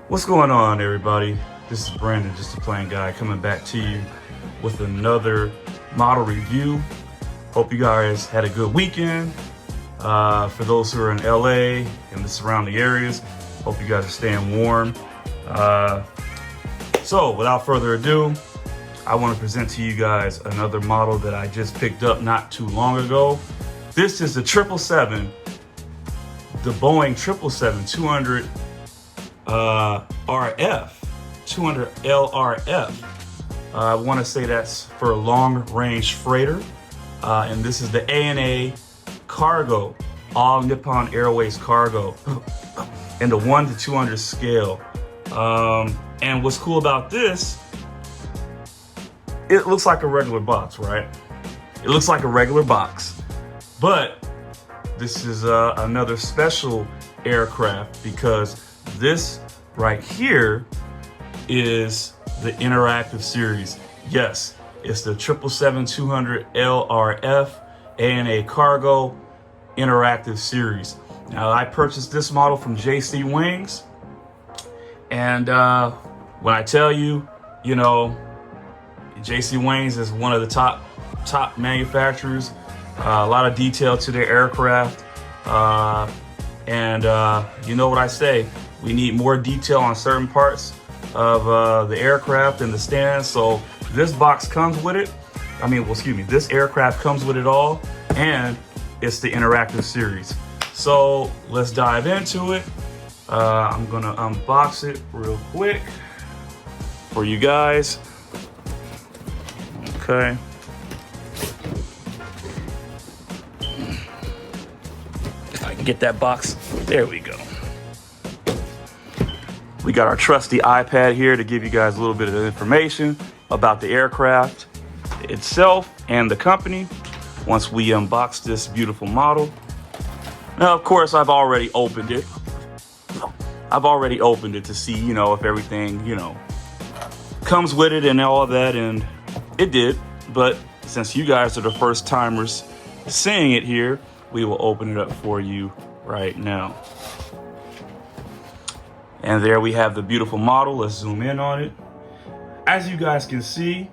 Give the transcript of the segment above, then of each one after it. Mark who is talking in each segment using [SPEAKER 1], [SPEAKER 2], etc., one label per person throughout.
[SPEAKER 1] What's going on, everybody? This is Brandon, just a plain guy, coming back to you with another model review. Hope you guys had a good weekend. For those who are in LA and the surrounding areas, hope you guys are staying warm. So without further ado, I want to present to you guys another model that I just picked up not too long ago. This is the 777, the Boeing 777-200 RF, 200 LRF. I want to say that's for a long-range freighter, and this is the ANA cargo, all Nippon Airways cargo, in the 1 to 200 scale. And what's cool about this, it looks like a regular box, right? It looks like a regular box, but this is another special aircraft because this right here is the interactive series. Yes, it's the 777-200 LRF ANA Cargo interactive series. Now, I purchased this model from JC Wings, and when I tell you, you know, JC Wings is one of the top manufacturers. A lot of detail to their aircraft, and you know what I say, we need more detail on certain parts of the aircraft and the stand. So this box comes with it. This aircraft comes with it all, and it's the interactive series. So let's dive into it. I'm gonna unbox it real quick for you guys. Okay. If I can get that box, there we go. We got our trusty iPad here to give you guys a little bit of information about the aircraft itself and the company once we unbox this beautiful model. Now, of course, I've already opened it. To see, you know, if everything, you know, comes with it and all that, and it did. But since you guys are the first timers seeing it here, we will open it up for you right now. And there we have the beautiful model. Let's zoom in on it. As you guys can see,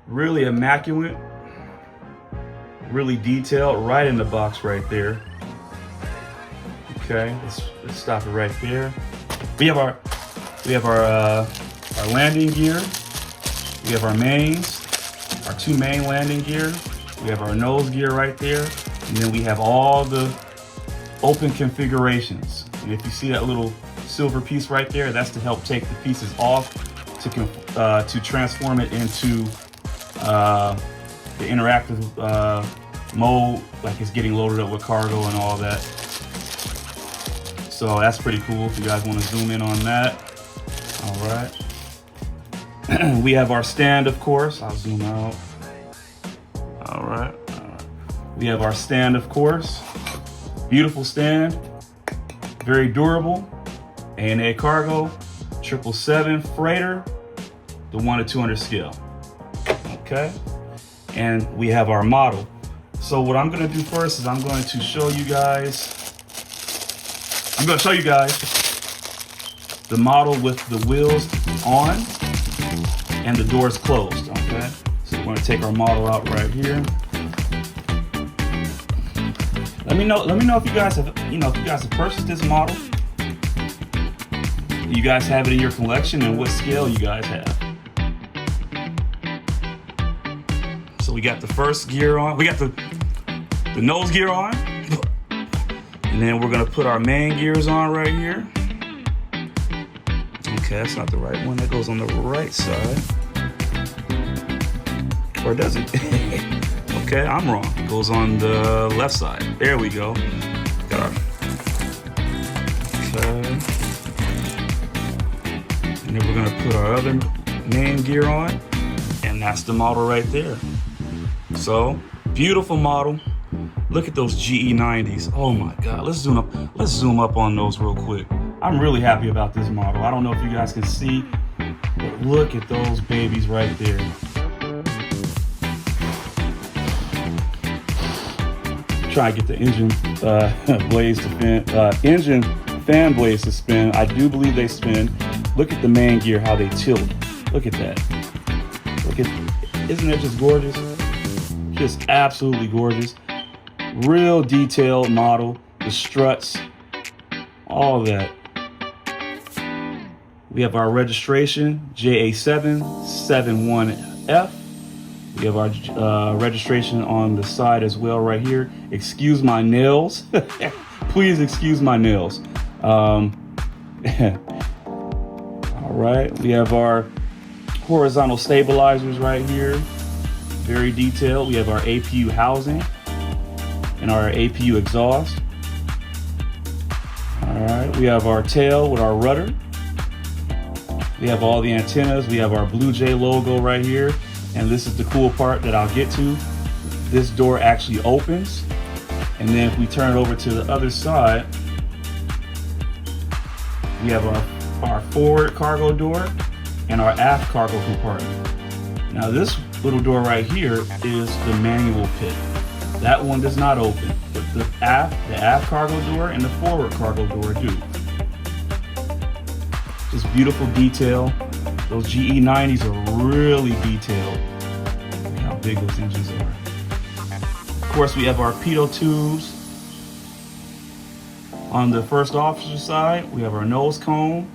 [SPEAKER 1] really immaculate, really detailed, right in the box right there. Okay, let's stop it right there. We have our landing gear. We have our mains, our two main landing gear. We have our nose gear right there, and then we have all the open configurations. And if you see that little silver piece right there, that's to help take the pieces off to transform it into the interactive mode, like it's getting loaded up with cargo and all that. So that's pretty cool if you guys want to zoom in on that. All right. We have our stand, of course. I'll zoom out. All right. We have our stand, of course. Beautiful stand. Very durable. ANA Cargo, 777 freighter, the 1 to 200 scale. Okay. And we have our model. So what I'm going to do first is I'm going to show you guys the model with the wheels on and the doors closed. Okay. So we're going to take our model out right here. Let me know if you guys have purchased this model. Do you guys have it in your collection, and what scale you guys have? So we got the first gear on. We got the nose gear on. And then we're gonna put our main gears on right here. Okay, that's not the right one. That goes on the right side. Or does it? Okay, I'm wrong. It goes on the left side. There we go. Got our... Okay. And then we're gonna put our other main gear on. And that's the model right there. So, beautiful model. Look at those GE90s. Oh my God, let's zoom up on those real quick. I'm really happy about this model. I don't know if you guys can see, but look at those babies right there. Try to get the engine blades to engine fan blades to spin. I do believe they spin. Look at the main gear, how they tilt. Look at that. Isn't that just gorgeous? Just absolutely gorgeous. Real detailed model. The struts, all of that. We have our registration, JA771F. We have our registration on the side as well right here. Excuse my nails. Please excuse my nails. All right, we have our horizontal stabilizers right here. Very detailed. We have our APU housing and our APU exhaust. All right, we have our tail with our rudder. We have all the antennas. We have our Blue Jay logo right here. And this is the cool part that I'll get to. This door actually opens. And then if we turn it over to the other side, we have our forward cargo door and our aft cargo compartment. Now this little door right here is the manual pit. That one does not open, but the aft cargo door and the forward cargo door do. Just beautiful detail. Those GE90s are really detailed. Look how big those engines are. Of course, we have our pitot tubes. On the first officer side, we have our nose cone.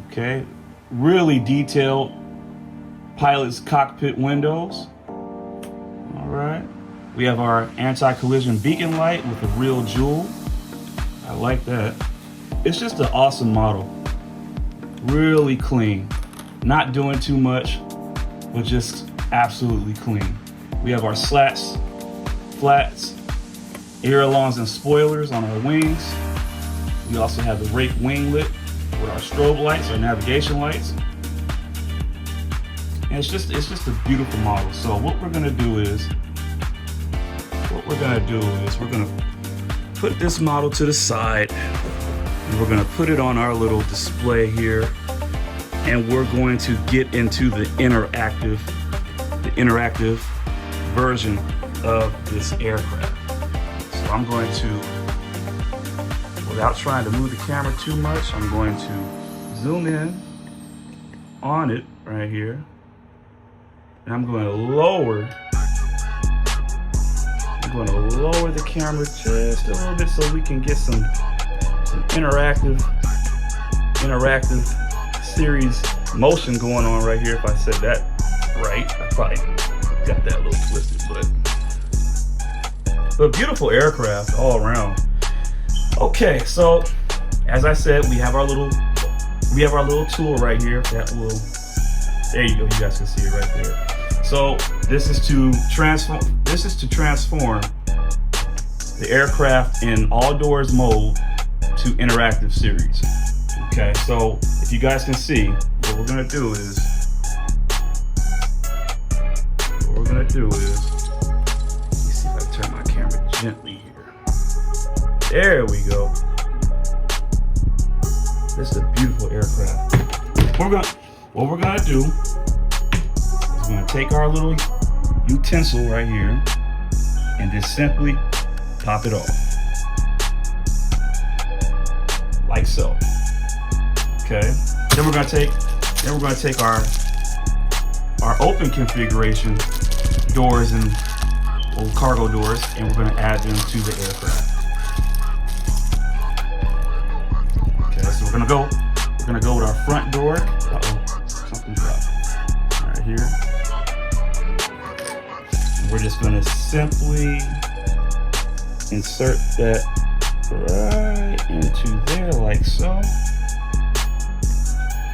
[SPEAKER 1] Okay, really detailed pilot's cockpit windows. All right, we have our anti-collision beacon light with a real jewel. I like that. It's just an awesome model. Really clean, not doing too much, but just absolutely clean. We have our slats, flats, ailerons and spoilers on our wings. We also have the rake winglet with our strobe lights, our navigation lights. And it's just a beautiful model. So what we're gonna do is we're gonna put this model to the side. And we're gonna put it on our little display here, and we're going to get into the interactive version of this aircraft. So I'm going to, without trying to move the camera too much, I'm going to zoom in on it right here, and I'm going to lower the camera just a little bit so we can get some interactive series motion going on right here. If I said that right, I probably got that a little twisted, but beautiful aircraft all around. Okay, so as I said, we have our little tool right here that will, there you go, you guys can see it right there. So this is to transform the aircraft in all doors mode to interactive series. Okay, so if you guys can see, what we're gonna do is, let me see if I turn my camera gently here. There we go. This is a beautiful aircraft. What we're gonna do is we're gonna take our little utensil right here and just simply pop it off. Like so. Okay. Then we're gonna take our open configuration doors and old cargo doors, and we're gonna add them to the aircraft. Okay, so we're gonna go with our front door. Something dropped right here. And we're just gonna simply insert that right into there like so.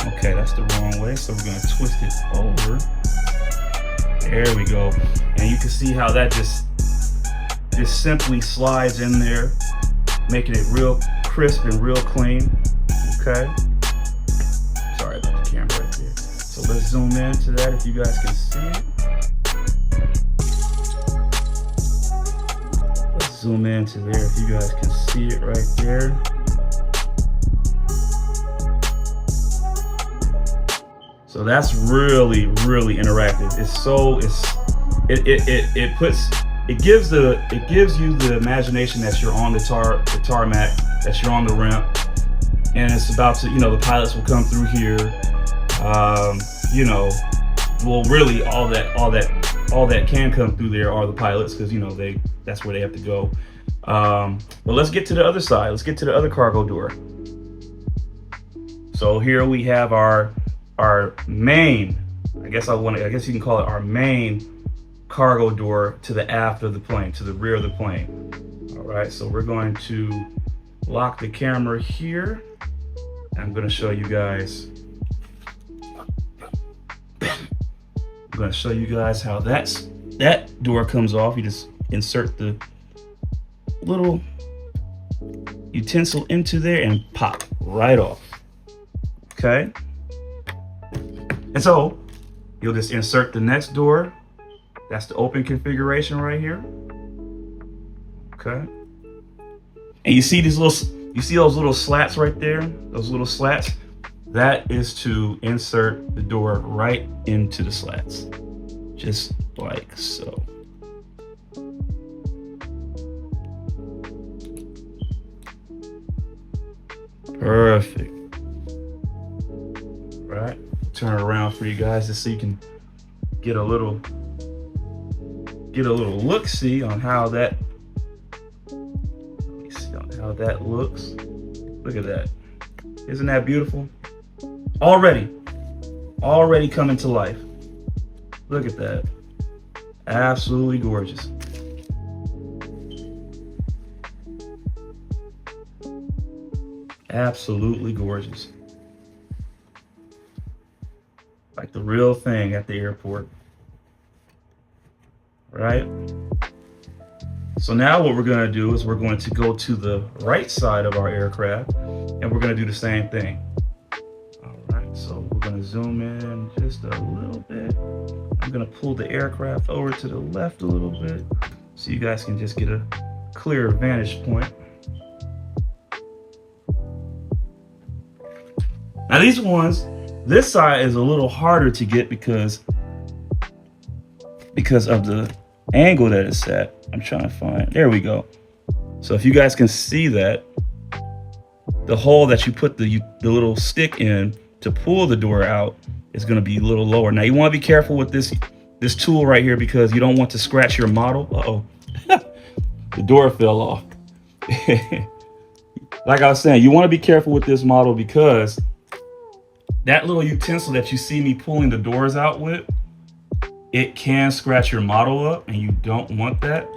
[SPEAKER 1] Okay, that's the wrong way, so we're gonna twist it over. There we go. And you can see how that just simply slides in there, making it real crisp and real clean. Okay. Sorry about the camera right there. So let's zoom in to that if you guys can see it. Let's zoom into there if you guys can see it right there. So that's really, really interactive. It gives you the imagination that you're on the tarmac, that you're on the ramp, and it's about to, the pilots will come through here. You know, well, really, all that can come through there are the pilots, because that's where they have to go. But let's get to the other side. Let's get to the other cargo door. So here we have our main, I guess you can call it our main cargo door to the aft of the plane, to the rear of the plane. All right, so we're going to lock the camera here. I'm going to show you guys. I'm going to show you guys how that door comes off. You just insert the little utensil into there and pop right off. Okay. And so you'll just insert the next door. That's the open configuration right here. Okay. And you see those little slats right there? Those little slats? That is to insert the door right into the slats. Just like so. Perfect. Right. Turn it around for you guys just so you can get a little look-see on how that looks. Look at that. Isn't that beautiful? Already coming to life. Look at that. Absolutely gorgeous. Absolutely gorgeous. Like the real thing at the airport. Right? So now what we're going to do is we're going to go to the right side of our aircraft and we're going to do the same thing. All right, so we're going to zoom in just a little bit. I'm going to pull the aircraft over to the left a little bit so you guys can just get a clear vantage point. Now these ones, this side is a little harder to get because of the angle that it's at. I'm trying to find, there we go. So if you guys can see that, the hole that you put the little stick in to pull the door out is going to be a little lower. Now you want to be careful with this tool right here because you don't want to scratch your model. Uh-oh, the door fell off. Like I was saying, you want to be careful with this model because that little utensil that you see me pulling the doors out with, it can scratch your model up and you don't want that.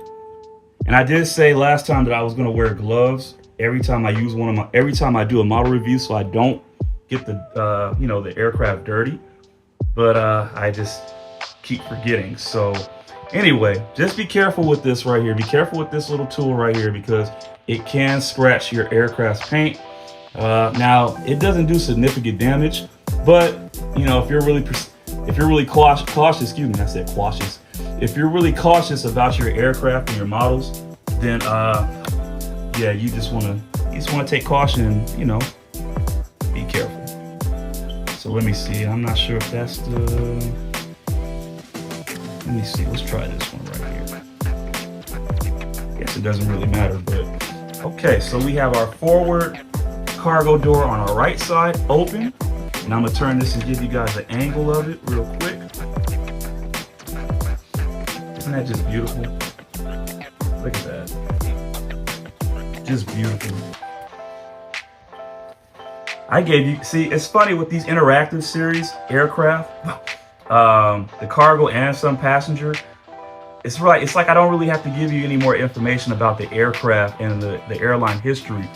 [SPEAKER 1] And I did say last time that I was going to wear gloves every time I use every time I do a model review, so I don't get the aircraft dirty, but I just keep forgetting. So anyway, just be careful with this right here. Be careful with this little tool right here because it can scratch your aircraft's paint. Now it doesn't do significant damage, but if you're really cautious, excuse me, I said cautious. If you're really cautious about your aircraft and your models, then yeah, you just want to take caution and be careful. So let me see. I'm not sure if that's the. Let me see. Let's try this one right here. Guess it doesn't really matter, but okay. So we have our forward cargo door on our right side open. And I'm gonna turn this and give you guys an angle of it real quick. Isn't that just beautiful? Look at that. Just beautiful. See, it's funny with these interactive series aircraft, the cargo and some passenger, it's like I don't really have to give you any more information about the aircraft and the airline history.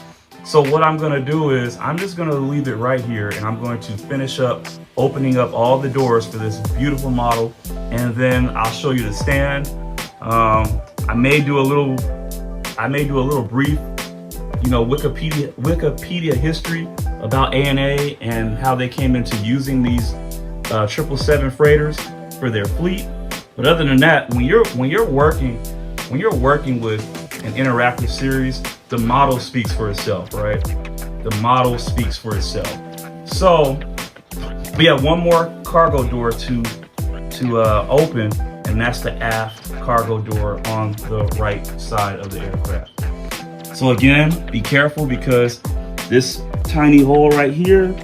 [SPEAKER 1] So what I'm going to do is I'm just going to leave it right here and I'm going to finish up opening up all the doors for this beautiful model, and then I'll show you the stand. I may do a little brief, Wikipedia history about ANA and how they came into using these 777 freighters for their fleet. But other than that, when you're working with an interactive series, the model speaks for itself, right? The model speaks for itself. So we have one more cargo door to open, and that's the aft cargo door on the right side of the aircraft. So again, be careful because this tiny hole right here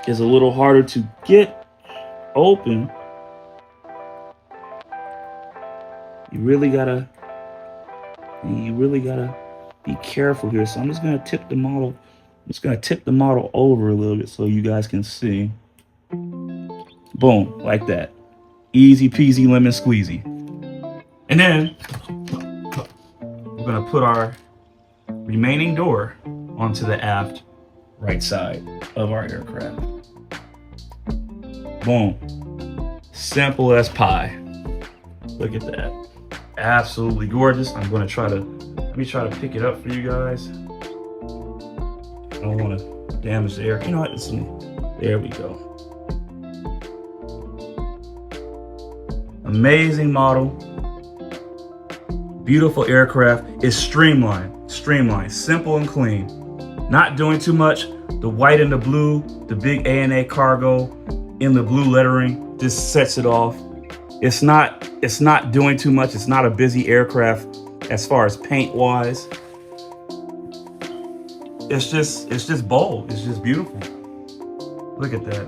[SPEAKER 1] is a little harder to get open. You really gotta be careful here. So I'm just gonna tip the model. I'm just gonna tip the model over a little bit so you guys can see. Boom, like that. Easy peasy lemon squeezy. And then we're gonna put our remaining door onto the aft right side of our aircraft. Boom. Simple as pie. Look at that. Absolutely gorgeous. I'm gonna let me try to pick it up for you guys. I don't want to damage the air. You know what? There we go. Amazing model. Beautiful aircraft. It's streamlined, simple and clean. Not doing too much. The white and the blue, the big ANA cargo in the blue lettering, just sets it off. It's not doing too much. It's not a busy aircraft as far as paint wise. It's just bold. It's just beautiful. Look at that.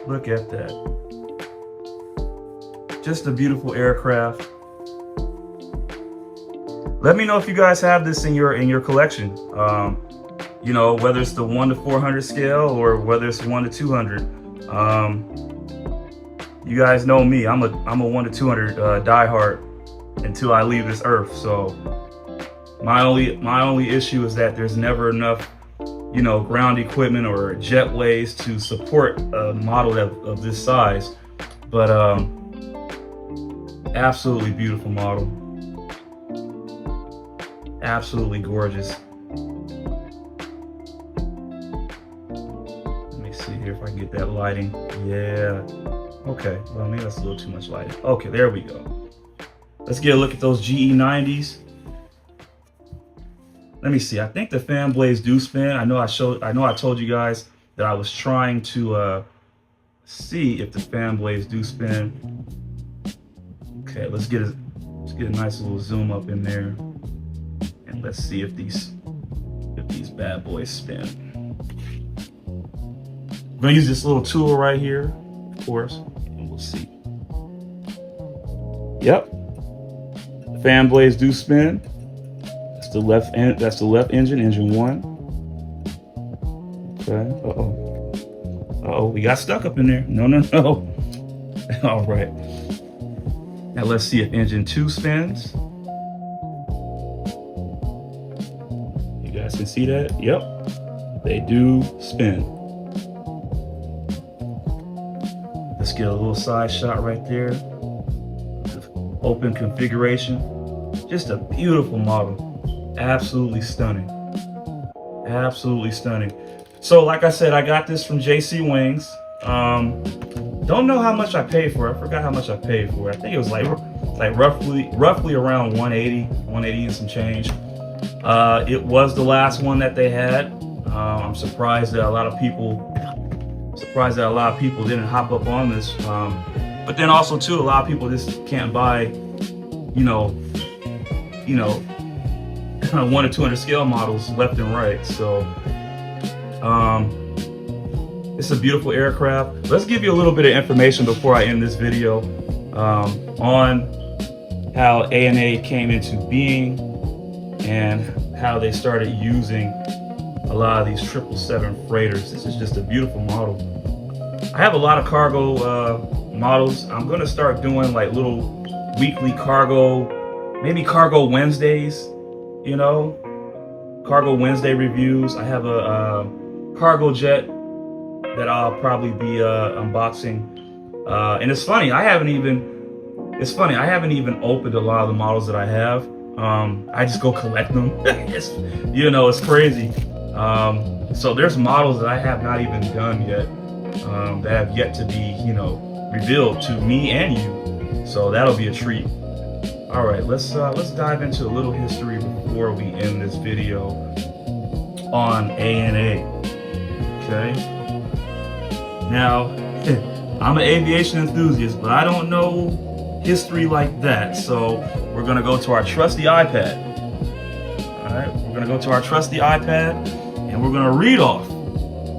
[SPEAKER 1] Look at that. Just a beautiful aircraft. Let me know if you guys have this in your collection. You know, whether it's the 1 to 400 scale or whether it's 1 to 200. You guys know me. I'm a 1 to 200 diehard until I leave this earth. So my only issue is that there's never enough, you know, ground equipment or jetways to support a model of this size. But absolutely beautiful model. Absolutely gorgeous. Let me see here if I can get that lighting. Yeah. Okay. Well, maybe that's a little too much lighting. Okay, there we go. Let's get a look at those GE90s. Let me see. I think the fan blades do spin. I know I told you guys that I was trying to see if the fan blades do spin. Okay, let's get a nice little zoom up in there, and let's see if these bad boys spin. I'm gonna use this little tool right here, of course, and we'll see. Yep, the fan blades do spin. That's the left end. That's the left engine, engine 1. Okay. Uh oh, we got stuck up in there. No. All right. Now let's see if engine 2 spins. You guys can see that? Yep, they do spin. Let's get a little side shot right there. Open configuration. Just a beautiful model. Absolutely stunning. Absolutely stunning. So like I said, I got this from JC Wings. Don't know how much I paid for it. I forgot how much I paid for it. I think it was like roughly around 180 and some change. It was the last one that they had. I'm surprised that a lot of people didn't hop up on this. But then also too, a lot of people just can't buy, you know, 1 to 200 scale models left and right. So it's a beautiful aircraft. Let's give you a little bit of information before I end this video on how ANA came into being and how they started using a lot of these 777 freighters. This is just a beautiful model. I have a lot of cargo models. I'm gonna start doing like little weekly cargo, maybe Cargo Wednesdays, you know, Cargo Wednesday reviews. I have a cargo jet that I'll probably be unboxing. And it's funny, I haven't even opened a lot of the models that I have. I just go collect them. It's crazy. So there's models that I have not even done yet, that have yet to be, revealed to me and you. So that'll be a treat. All right, let's dive into a little history before we end this video on ANA. Okay. Now, I'm an aviation enthusiast, but I don't know history like that. So we're gonna go to our trusty iPad. All right, we're gonna go to our trusty iPad, and and we're gonna read off.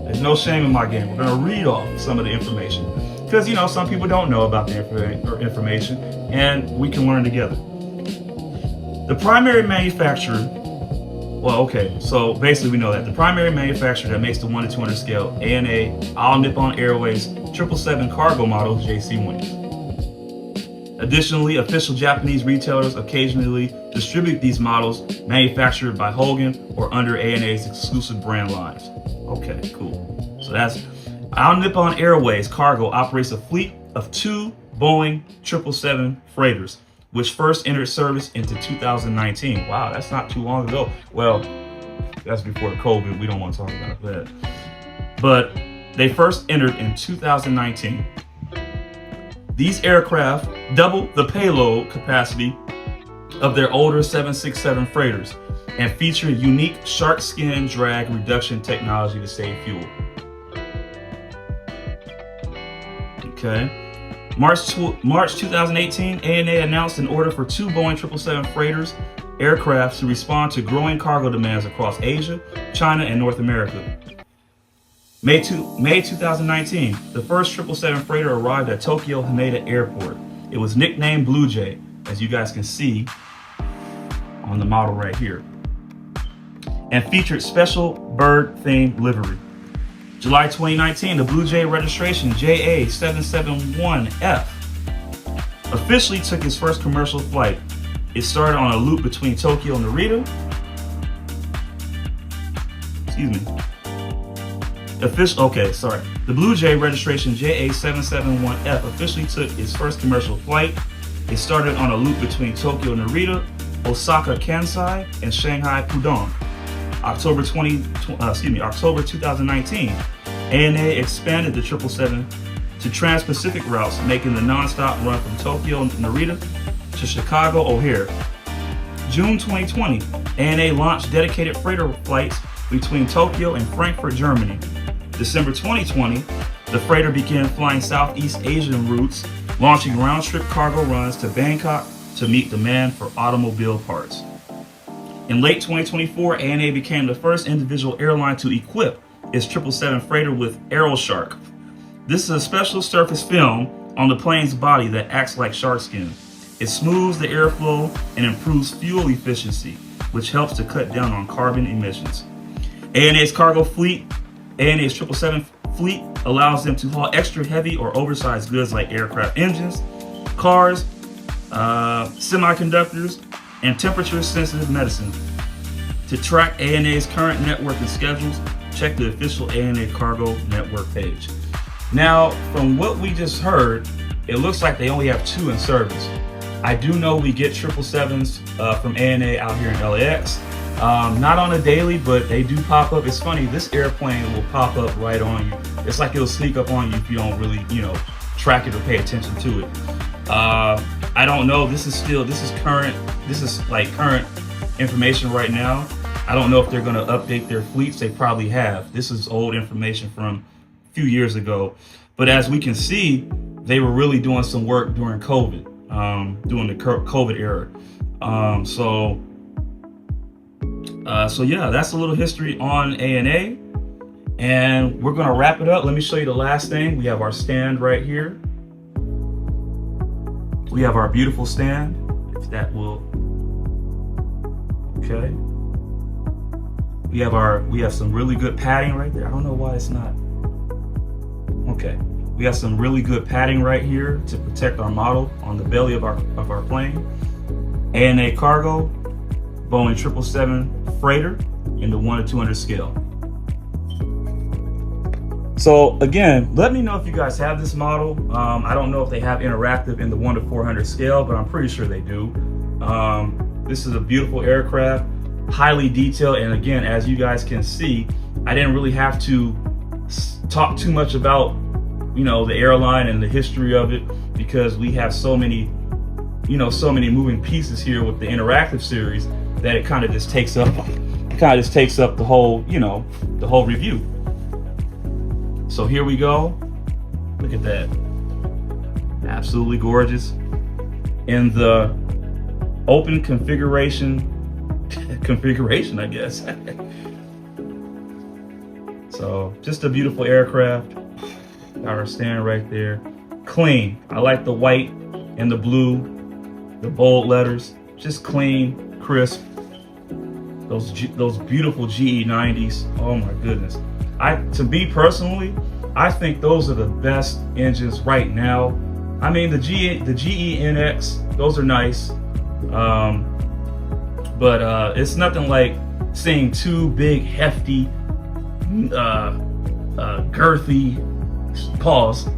[SPEAKER 1] There's no shame in my game. We're gonna read off some of the information because some people don't know about the information, and we can learn together. The primary manufacturer. Well, okay, so basically we know that the primary manufacturer that makes the 1 to 200 scale ANA All Nippon Airways 777 cargo model is JC Wings. Additionally, official Japanese retailers occasionally distribute these models manufactured by Hogan or under ANA's exclusive brand lines. Okay, cool. So that's All Nippon Airways Cargo operates a fleet of 2 Boeing 777 freighters, which first entered service into 2019. Wow, that's not too long ago. Well, that's before COVID. We don't want to talk about that. But they first entered in 2019. These aircraft double the payload capacity of their older 767 freighters and feature unique shark skin drag reduction technology to save fuel. Okay. March 2018, ANA announced an order for 2 Boeing 777 freighters aircraft to respond to growing cargo demands across Asia, China, and North America. May 2019, the first 777 freighter arrived at Tokyo Haneda Airport. It was nicknamed Blue Jay, as you guys can see on the model right here, and featured special bird-themed livery. July 2019, the Blue Jay registration JA771F officially took its first commercial flight. It started on a loop between Tokyo and Narita. The Blue Jay registration JA771F officially took its first commercial flight. It started on a loop between Tokyo Narita, Osaka Kansai, and Shanghai Pudong. October 2019, ANA expanded the 777 to trans-Pacific routes, making the non-stop run from Tokyo Narita to Chicago O'Hare. June 2020, ANA launched dedicated freighter flights between Tokyo and Frankfurt, Germany. December 2020, the freighter began flying Southeast Asian routes, launching round-trip cargo runs to Bangkok to meet demand for automobile parts. In late 2024, ANA became the first individual airline to equip its 777 freighter with AeroShark. This is a special surface film on the plane's body that acts like shark skin. It smooths the airflow and improves fuel efficiency, which helps to cut down on carbon emissions. ANA's cargo fleet, ANA's 777 fleet allows them to haul extra heavy or oversized goods like aircraft engines, cars, semiconductors, and temperature-sensitive medicine. To track ANA's current network and schedules, check the official ANA Cargo Network page. Now, from what we just heard, it looks like they only have 2 in service. I do know we get 777s from ANA out here in LAX. Not on a daily, but they do pop up. It's funny, this airplane will pop up right on you. It's like it'll sneak up on you if you don't really, track it or pay attention to it. I don't know. This is current information right now. I don't know if they're going to update their fleets. They probably have. This is old information from a few years ago. But as we can see, they were really doing some work during COVID, during the COVID era. So yeah, that's a little history on ANA. And we're going to wrap it up. Let me show you the last thing. We have our stand right here. We have our beautiful stand, if that will, okay. We have some really good padding right there. I don't know why it's not, okay. We have some really good padding right here to protect our model on the belly of our plane. ANA Cargo, Boeing 777 freighter in the 1 to 200 scale. So again, let me know if you guys have this model. I don't know if they have interactive in the 1 to 400 scale, but I'm pretty sure they do. This is a beautiful aircraft, highly detailed. And again, as you guys can see, I didn't really have to talk too much about, the airline and the history of it, because we have so many moving pieces here with the interactive series that it kind of just takes up the whole, the whole review. So here we go. Look at that. Absolutely gorgeous. In the open configuration, I guess. So just a beautiful aircraft. Got our stand right there. Clean. I like the white and the blue, the bold letters. Just clean, crisp. Those beautiful GE90s. Oh my goodness. To me personally, I think those are the best engines right now. I mean, the GE NX, those are nice. But it's nothing like seeing two big, hefty, girthy, pause,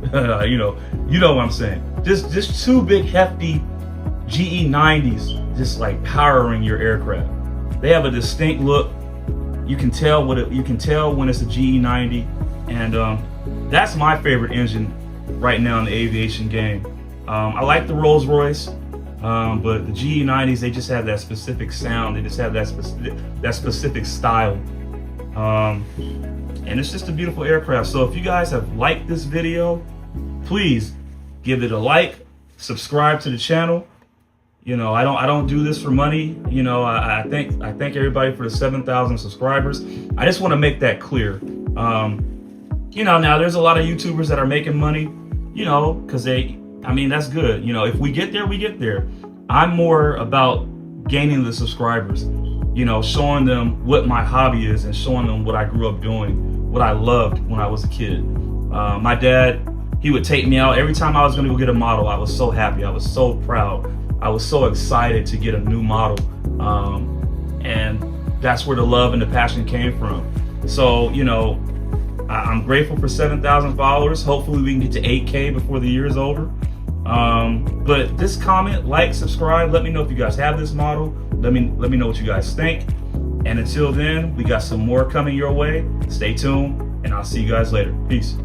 [SPEAKER 1] you know what I'm saying. Just two big, hefty GE90s, just like powering your aircraft. They have a distinct look. You can tell when it's a GE90, and that's my favorite engine right now in the aviation game. I like the Rolls-Royce, but the GE90s, they just have that specific sound. They just have that specific style, and it's just a beautiful aircraft. So if you guys have liked this video, please give it a like, subscribe to the channel. You know, I don't do this for money. You know, I thank everybody for the 7,000 subscribers. I just want to make that clear. You know, now there's a lot of YouTubers that are making money, you know, because I mean, that's good. You know, if we get there, we get there. I'm more about gaining the subscribers, you know, showing them what my hobby is and showing them what I grew up doing, what I loved when I was a kid. My dad, he would take me out every time I was going to go get a model. I was so happy. I was so proud. I was so excited to get a new model. And that's where the love and the passion came from. So, you know, I'm grateful for 7,000 followers. Hopefully we can get to 8K before the year is over. But just comment, like, subscribe. Let me know if you guys have this model. Let me know what you guys think. And until then, we got some more coming your way. Stay tuned, and I'll see you guys later. Peace.